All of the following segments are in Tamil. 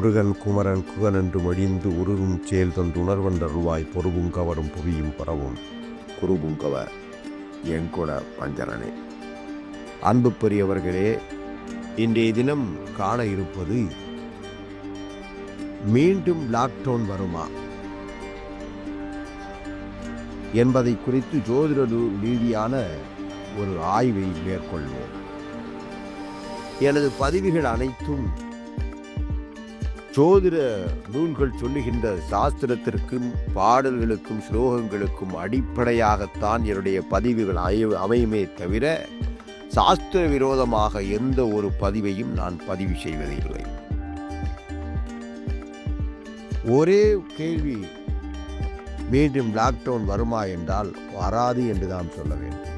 முருகன் குமரன் குகன் என்று மொழிந்து உருகும் செயல் தந்து உணர்வன்றருவாய் பொறுவும் கவரும் புவியும் பரவும் குருபுங்கவ எங்கொட பஞ்சரனே. அன்பு பெரியவர்களே, இன்றைய தினம் காண இருப்பது மீண்டும் லாக்டவுன் வருமா என்பதை குறித்து ஜோதிட ரீதியான ஒரு ஆய்வை மேற்கொள்வோம். எனது பதிவுகள் அனைத்தும் ஜோதிட நூல்கள் சொல்லுகின்ற சாஸ்திரத்திற்கும் பாடல்களுக்கும் ஸ்லோகங்களுக்கும் அடிப்படையாகத்தான் என்னுடைய பதிவுகள் அமையுமே தவிர சாஸ்திர விரோதமாக எந்த ஒரு பதிவையும் நான் பதிவு செய்வதில்லை. ஒரே கேள்வி, மீண்டும் லாக்டவுன் வருமா என்றால் வராது என்று தான் சொல்ல வேண்டும்.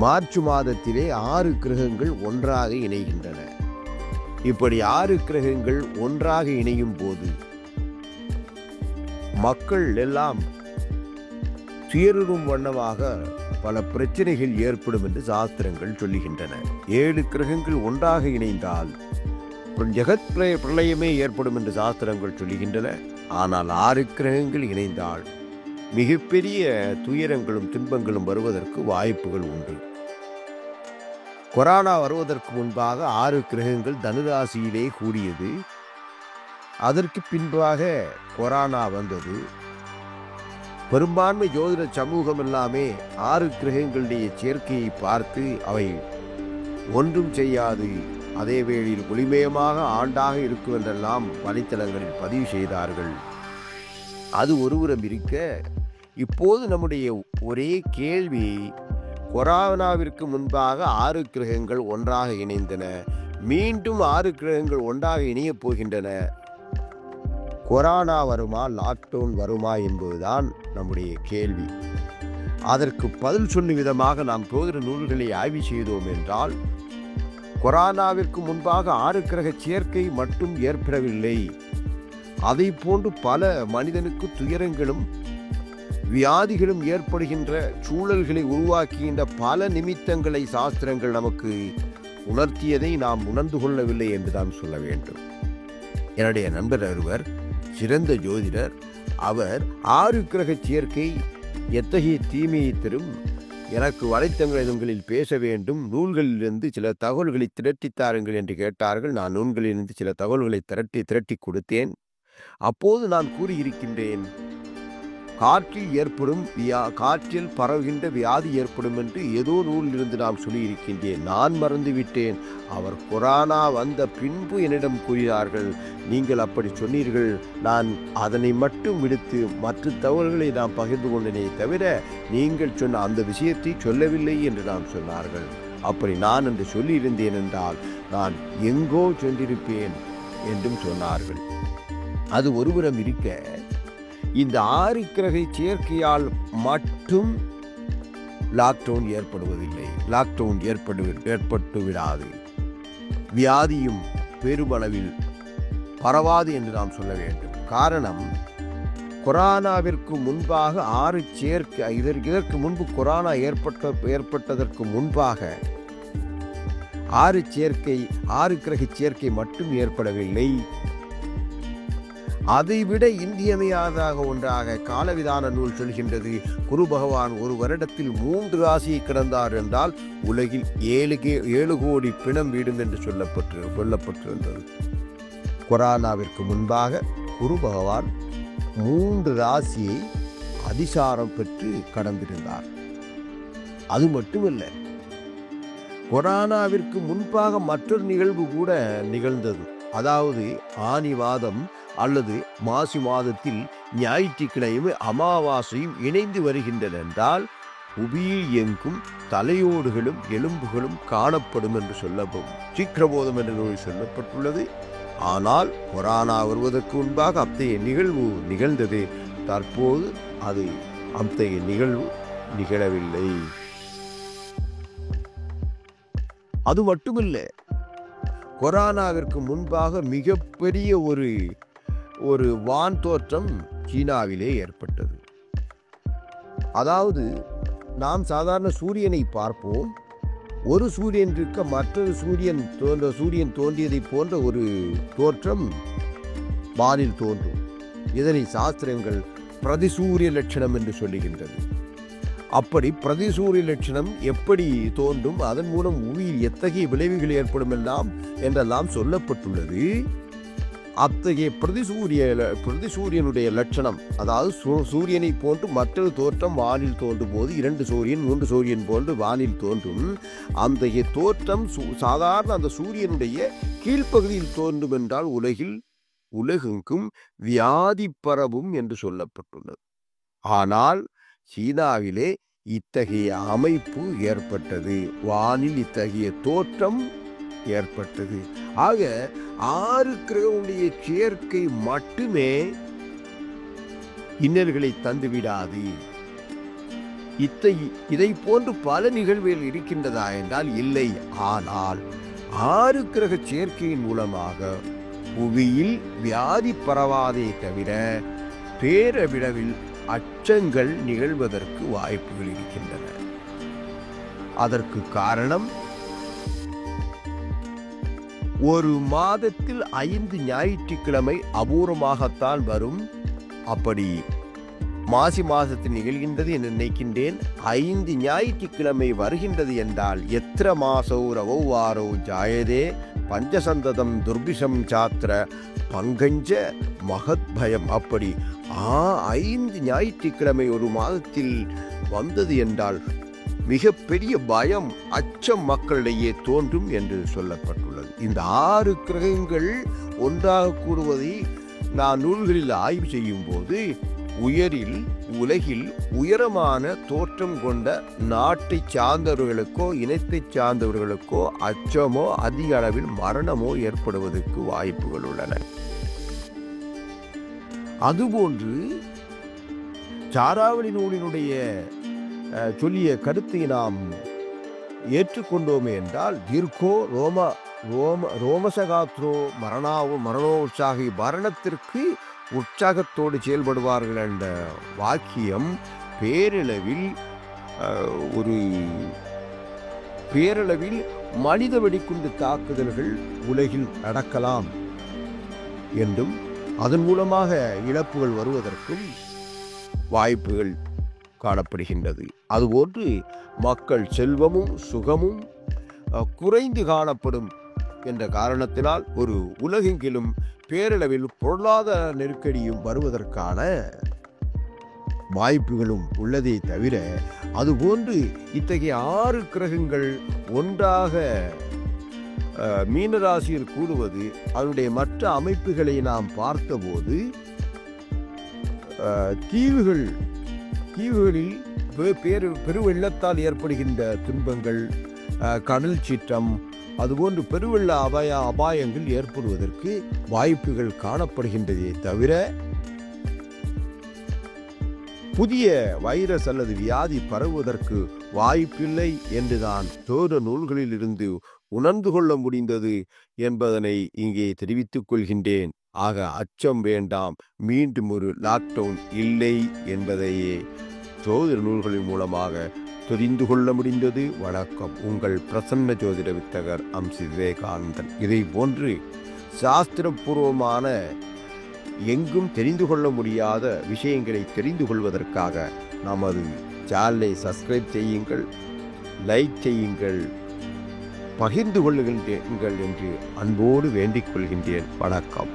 மார்ச் மாதத்திலே 6 கிரகங்கள் ஒன்றாக இணைகின்றன. இப்படி 6 கிரகங்கள் ஒன்றாக இணையும் போது மக்கள் எல்லாம் துயரும் வண்ணமாக பல பிரச்சனைகள் ஏற்படும் என்று சாஸ்திரங்கள் சொல்லுகின்றன. 7 கிரகங்கள் ஒன்றாக இணைந்தால் ஜெகத் பிரளயமே ஏற்படும் என்று சாஸ்திரங்கள் சொல்லுகின்றன. ஆனால் 6 கிரகங்கள் இணைந்தால் மிகப்பெரிய துயரங்களும் துன்பங்களும் வருவதற்கு வாய்ப்புகள் உண்டு. கொரோனா வருவதற்கு முன்பாக 6 கிரகங்கள் தனுராசியிலே கூடியது. அதற்கு பின்பாக கொரோனா வந்தது. பெரும்பான்மை ஜோதிட சமூகம் எல்லாமே 6 கிரகங்களுடைய சேர்க்கையை பார்த்து அவை ஒன்றும் செய்யாது, அதே வேளையில் ஒளிமயமாக ஆண்டாக இருக்கும் என்றெல்லாம் வலைத்தளங்களில் பதிவு செய்தார்கள். அது ஒருபுறம் இருக்க, இப்போது நம்முடைய ஒரே கேள்வி, கொரோனாவிற்கு முன்பாக 6 கிரகங்கள் ஒன்றாக இணைந்தன, மீண்டும் 6 கிரகங்கள் ஒன்றாக இணையப் போகின்றன. கொரோனா வருமா, லாக்டவுன் வருமா என்பதுதான் நம்முடைய கேள்வி. அதற்கு பதில் சொல்லும் விதமாக நாம் ஜோதிட நூல்களை ஆய்வு செய்தோம் என்றால், கொரோனாவிற்கு முன்பாக 6 கிரக சேர்க்கை மட்டும் ஏற்படவில்லை. அதை போன்று பல மனிதனுக்கு துயரங்களும் வியாதிகளும் ஏற்படுகின்ற சூழல்களை உருவாக்குகின்ற பல நிமித்தங்களை சாஸ்திரங்கள் நமக்கு உணர்த்தியதை நாம் உணர்ந்து கொள்ளவில்லை என்றுதான் சொல்ல வேண்டும். என்னுடைய நண்பர் ஒருவர் சிறந்த ஜோதிடர். அவர் 6 கிரக சேர்க்கை எத்தகைய தீமையை தரும், எனக்கு வலைத்தளங்களில் பேச வேண்டும், நூல்களிலிருந்து சில தகவல்களை திரட்டித்தாருங்கள் என்று கேட்டார்கள். நான் நூல்களிலிருந்து சில தகவல்களை திரட்டி கொடுத்தேன். அப்போது நான் கூறியிருக்கின்றேன், காற்றில் பரவுகின்ற வியாதி ஏற்படும் என்று ஏதோ நூலிலிருந்து நாம் சொல்லியிருக்கின்றேன். நான் மறந்துவிட்டேன். அவர் கொரோனா வந்த பின்பு என்னிடம் கூறினார்கள், நீங்கள் அப்படி சொன்னீர்கள், நான் அதனை மட்டும் விடுத்து மற்ற தகவல்களை நான் பகிர்ந்து கொண்டனே தவிர நீங்கள் சொன்ன அந்த விஷயத்தை சொல்லவில்லை என்று நாம் சொன்னார்கள். அப்படி நான் என்று சொல்லியிருந்தேன் என்றால் நான் எங்கோ சென்றிருப்பேன் என்றும் சொன்னார்கள். அது ஒருபுறம் இருக்க, இந்த 6 கிரக சேர்க்கையால் மட்டும் லாக்டவுன் ஏற்படுவதில்லை. லாக்டவுன் ஏற்பட்டு விடாது. வியாதியும் பெருமளவில் பரவாது என்று நாம் சொல்ல வேண்டும். காரணம், கொரோனாவிற்கு முன்பாக 6 சேர்க்கை, இதற்கு முன்பு கொரோனா ஏற்பட்டதற்கு முன்பாக 6 கிரக சேர்க்கை மட்டும் ஏற்படவில்லை. அதைவிட இன்றியமையாததாக ஒன்றாக காலவிதான நூல் சொல்கின்றது, குரு பகவான் ஒரு வருடத்தில் 3 ராசியை கிடந்தார் என்றால் உலகில் 7 கோடி பிணம் வீடும் என்று சொல்லப்பட்டிருந்தது. கொரோனாவிற்கு முன்பாக குரு பகவான் 3 ராசியை அதிசாரம் பெற்று கடந்திருந்தார். அது மட்டுமல்ல, கொரோனாவிற்கு முன்பாக மற்றொரு நிகழ்வு கூட நிகழ்ந்தது. அதாவது ஆனி மாதம் அல்லது மாசி மாதத்தில் ஞாயிற்றுக்கிழமை அமாவாசையும் இணைந்து வருகின்றன என்றால் புவியில் எங்கும் தலையோடுகளும் எலும்புகளும் காணப்படும் என்று சொல்லப்படும் சீக்கிரபோதம் என்ற நூலில் சொல்லப்பட்டுள்ளது. ஆனால் கொரோனா வருவதற்கு முன்பாக அத்தகைய நிகழ்வு நிகழ்ந்தது. தற்போது அது அத்தகைய நிகழ்வு நிகழவில்லை. அது மட்டுமில்லை, கொரோனாவிற்கு முன்பாக மிகப்பெரிய ஒரு வான் தோற்றம் சீனாவிலே ஏற்பட்டது. அதாவது நாம் சாதாரண சூரியனை பார்ப்போம், ஒரு சூரியன் இருக்க மற்றொரு சூரியன் தோன்றியதை போன்ற ஒரு தோற்றம் வானில் தோன்றும். இதனை சாஸ்திரங்கள் பிரதிசூரிய லட்சணம் என்று சொல்லுகின்றது. அப்படி பிரதிசூரிய லட்சணம் எப்படி தோன்றும், அதன் மூலம் புவியில் எத்தகைய விளைவுகள் ஏற்படும் என்றெல்லாம் சொல்லப்பட்டுள்ளது. அத்தகைய பிரதிசூரியனுடைய லட்சணம், அதாவது சூரியனை போன்று மற்றொரு தோற்றம் வானில் தோன்றும் போது 2 சூரியன் 3 சூரியன் போன்று வானில் தோன்றும். அந்த தோற்றம் சாதாரண அந்த சூரியனுடைய கீழ்ப்பகுதியில் தோன்றும் என்றால் உலகெங்கும் வியாதி பரவும் என்று சொல்லப்பட்டுள்ளது. ஆனால் சீனாவிலே இத்தகைய அமைப்பு ஏற்பட்டது, வானில் இத்தகைய தோற்றம் ஏற்பட்டது. ஆக 6 கிரகங்களுடைய சேர்க்கை மட்டுமே இன்னல்களை தந்துவிடாது. இதை போன்று பல நிகழ்வுகள் இருக்கின்றதா என்றால் இல்லை. ஆனால் 6 கிரக சேர்க்கையின் மூலமாக புவியில் வியாதி பரவாதே தவிர பேரவிடவில் அச்சங்கள் நிகழ்வதற்கு வாய்ப்புகள் இருக்கின்றன. அதற்கு காரணம், ஒரு மாதத்தில் 5 ஞாயிற்றுக்கிழமை அபூர்வமாகத்தான் வரும். அப்படி மாசி மாதத்தில் நிகழ்கின்றது என்று நினைக்கின்றேன். 5 ஞாயிற்றுக்கிழமை வருகின்றது என்றால் எத்திர மாசோ ரவௌவாரோ ஜாயதே பஞ்சசந்ததம் துர்பிஷம் சாத்திர பங்கஞ்ச மகத்பயம். அப்படி 5 ஞாயிற்றுக்கிழமை ஒரு மாதத்தில் வந்தது என்றால் மிகப்பெரிய பயம், அச்சம் மக்களிடையே தோன்றும் என்று சொல்லப்பட்டுள்ளது. இந்த 6 கிரகங்கள் ஒன்றாக கூடுவதை நான் நூல்களில் ஆய்வு செய்யும் போது உலகில் உயரமான தோற்றம் கொண்ட நாட்டை சார்ந்தவர்களுக்கோ இனத்தை சார்ந்தவர்களுக்கோ அச்சமோ அதிக அளவில் மரணமோ ஏற்படுவதற்கு வாய்ப்புகள் உள்ளன. அதுபோன்று சாராவளி நூலினுடைய சொல்லிய கருத்தை நாம் ஏற்றுக்கொண்டோமே என்றால், தீர்க்கோ ரோமசகாத்ரோ மரணோற்சாகி, மரணத்திற்கு உற்சாகத்தோடு செயல்படுவார்கள் என்ற வாக்கியம் பேரளவில் மனித வெடிகுண்டு தாக்குதல்கள் உலகில் நடக்கலாம் என்றும் அதன் மூலமாக இழப்புகள் வருவதற்கும் வாய்ப்புகள் காணப்படுகின்றது. அதுபோன்று மக்கள் செல்வமும் சுகமும் குறைந்து காணப்படும் என்ற காரணத்தினால் ஒரு உலகெங்கிலும் பேரளவில் பொருளாதார நெருக்கடியும் வருவதற்கான வாய்ப்புகளும் உள்ளதே தவிர, அதுபோன்று இத்தகைய 6 கிரகங்கள் ஒன்றாக மீனராசியில் கூடுவது, அதனுடைய மற்ற அமைப்புகளை நாம் பார்த்தபோது தீவுகளில் பெருவெள்ளத்தால் ஏற்படுகின்ற துன்பங்கள், கடல் சீற்றம், அதுபோன்று பெருவெள்ள அபாயங்கள் ஏற்படுவதற்கு வாய்ப்புகள் காணப்படுகின்றதே தவிர புதிய வைரஸ் அல்லது வியாதி பரவுவதற்கு வாய்ப்பில்லை என்றுதான் சோத நூல்களில் இருந்து உணர்ந்து கொள்ள முடிந்தது என்பதனை இங்கே தெரிவித்துக் கொள்கின்றேன். ஆக அச்சம் வேண்டாம், மீண்டும் ஒரு லாக்டவுன் இல்லை என்பதையே ஜோதிட நூல்களின் மூலமாக தெரிந்து கொள்ள முடிந்தது. வணக்கம், உங்கள் பிரசன்ன ஜோதிட வித்தகர் அம்சி விவேகானந்தன். இதை போன்று சாஸ்திரபூர்வமான எங்கும் தெரிந்து கொள்ள முடியாத விஷயங்களை தெரிந்து கொள்வதற்காக நமது சேனலை சப்ஸ்கிரைப் செய்யுங்கள், லைக் செய்யுங்கள், பகிர்ந்து கொள்ளுகின்றீர்கள் என்று அன்போடு வேண்டிக் கொள்கின்றேன். வணக்கம்.